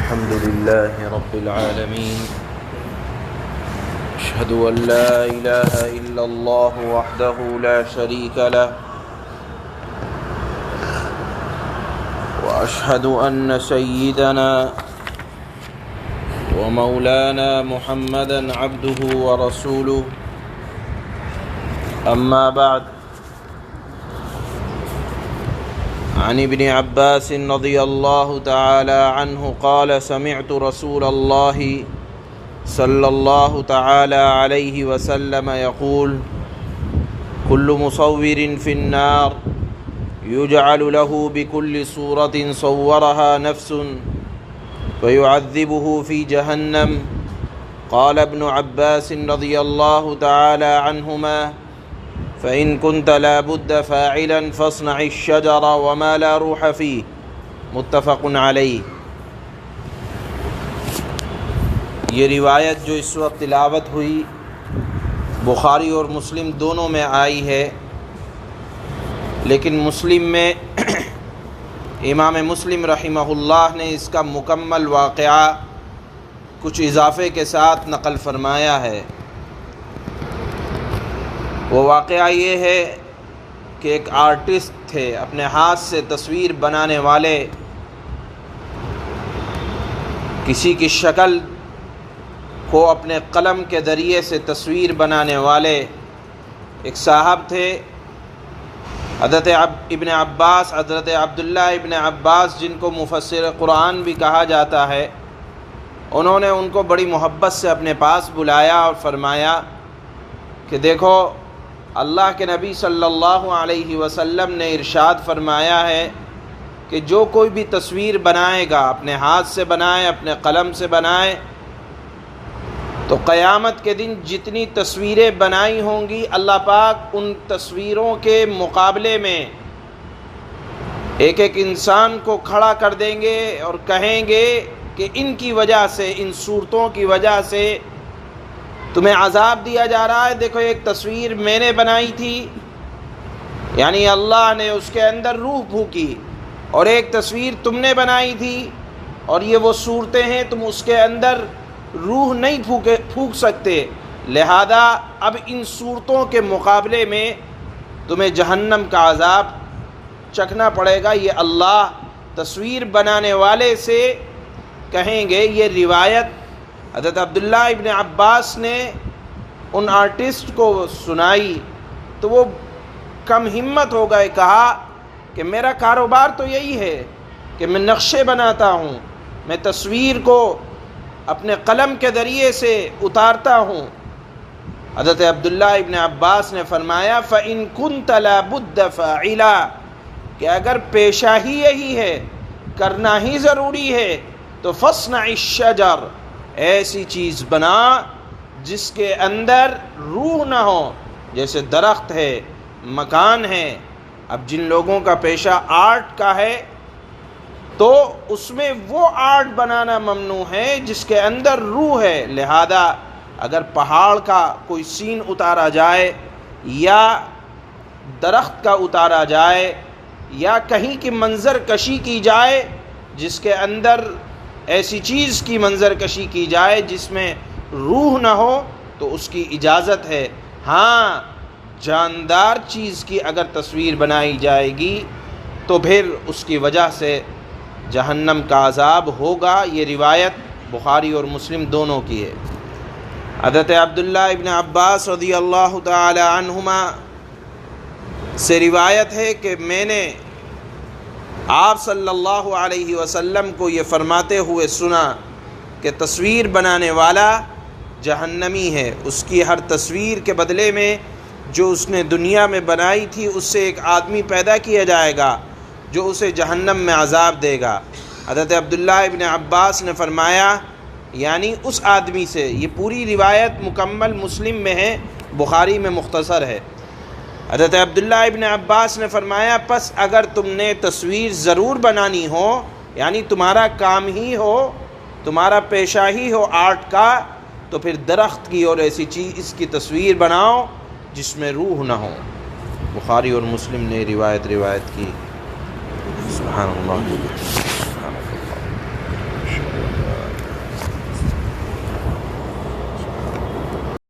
الحمد لله رب العالمين أشهد أن لا إله إلا الله وحده لا شريك له وأشهد أن سيدنا ومولانا محمدا عبده ورسوله أما بعد عن ابن عباس رضي الله تعالى عنه قال سمعت رسول الله صلى الله تعالى عليه وسلم يقول كل مصور في النار يجعل له بكل صورة صورها نفس فيعذبه في جهنم. قال ابن عباس رضي الله تعالى عنهما فإن كنت لا بد فاعلا فاصنع الشجر وما لا روح فيه. متفق علیہ. یہ روایت جو اس وقت تلاوت ہوئی بخاری اور مسلم دونوں میں آئی ہے، لیکن مسلم میں امام مسلم رحمہ اللہ نے اس کا مکمل واقعہ کچھ اضافے کے ساتھ نقل فرمایا ہے. وہ واقعہ یہ ہے کہ ایک آرٹسٹ تھے، اپنے ہاتھ سے تصویر بنانے والے، کسی کی شکل کو اپنے قلم کے ذریعے سے تصویر بنانے والے ایک صاحب تھے. حضرت ابن عباس، حضرت عبداللہ ابن عباس جن کو مفسر قرآن بھی کہا جاتا ہے، انہوں نے ان کو بڑی محبت سے اپنے پاس بلایا اور فرمایا کہ دیکھو، اللہ کے نبی صلی اللہ علیہ وسلم نے ارشاد فرمایا ہے کہ جو کوئی بھی تصویر بنائے گا، اپنے ہاتھ سے بنائے، اپنے قلم سے بنائے، تو قیامت کے دن جتنی تصویریں بنائی ہوں گی اللہ پاک ان تصویروں کے مقابلے میں ایک ایک انسان کو کھڑا کر دیں گے اور کہیں گے کہ ان کی وجہ سے، ان صورتوں کی وجہ سے تمہیں عذاب دیا جا رہا ہے. دیکھو، ایک تصویر میں نے بنائی تھی، یعنی اللہ نے اس کے اندر روح پھونکی، اور ایک تصویر تم نے بنائی تھی اور یہ وہ صورتیں ہیں، تم اس کے اندر روح نہیں پھونک سکتے، لہذا اب ان صورتوں کے مقابلے میں تمہیں جہنم کا عذاب چکھنا پڑے گا. یہ اللہ تصویر بنانے والے سے کہیں گے. یہ روایت حضرت عبداللہ ابن عباس نے ان آرٹسٹ کو سنائی تو وہ کم ہمت ہو گئے. کہا کہ میرا کاروبار تو یہی ہے کہ میں نقشے بناتا ہوں، میں تصویر کو اپنے قلم کے ذریعے سے اتارتا ہوں. حضرت عبداللہ ابن عباس نے فرمایا فَإِن كُنْتَ لَا بُدَّ فَاعِلًا، کہ اگر پیشہ ہی یہی ہے، کرنا ہی ضروری ہے، تو فَاصْنَعِ الشَّجَرَ، ایسی چیز بنا جس کے اندر روح نہ ہو، جیسے درخت ہے، مکان ہے. اب جن لوگوں کا پیشہ آرٹ کا ہے تو اس میں وہ آرٹ بنانا ممنوع ہے جس کے اندر روح ہے. لہذا اگر پہاڑ کا کوئی سین اتارا جائے یا درخت کا اتارا جائے یا کہیں کی منظر کشی کی جائے جس کے اندر ایسی چیز کی منظر کشی کی جائے جس میں روح نہ ہو تو اس کی اجازت ہے. ہاں، جاندار چیز کی اگر تصویر بنائی جائے گی تو پھر اس کی وجہ سے جہنم کا عذاب ہوگا. یہ روایت بخاری اور مسلم دونوں کی ہے. حضرت عبداللہ ابن عباس رضی اللہ تعالی عنہما سے روایت ہے کہ میں نے آپ صلی اللہ علیہ وسلم کو یہ فرماتے ہوئے سنا کہ تصویر بنانے والا جہنمی ہے. اس کی ہر تصویر کے بدلے میں جو اس نے دنیا میں بنائی تھی اس سے ایک آدمی پیدا کیا جائے گا جو اسے جہنم میں عذاب دے گا. حضرت عبداللہ ابن عباس نے فرمایا یعنی اس آدمی سے، یہ پوری روایت مکمل مسلم میں ہے، بخاری میں مختصر ہے. حضرت عبداللہ ابن عباس نے فرمایا پس اگر تم نے تصویر ضرور بنانی ہو، یعنی تمہارا کام ہی ہو، تمہارا پیشہ ہی ہو آرٹ کا، تو پھر درخت کی اور ایسی چیز کی تصویر بناؤ جس میں روح نہ ہو. بخاری اور مسلم نے روایت کی. سبحان اللہ.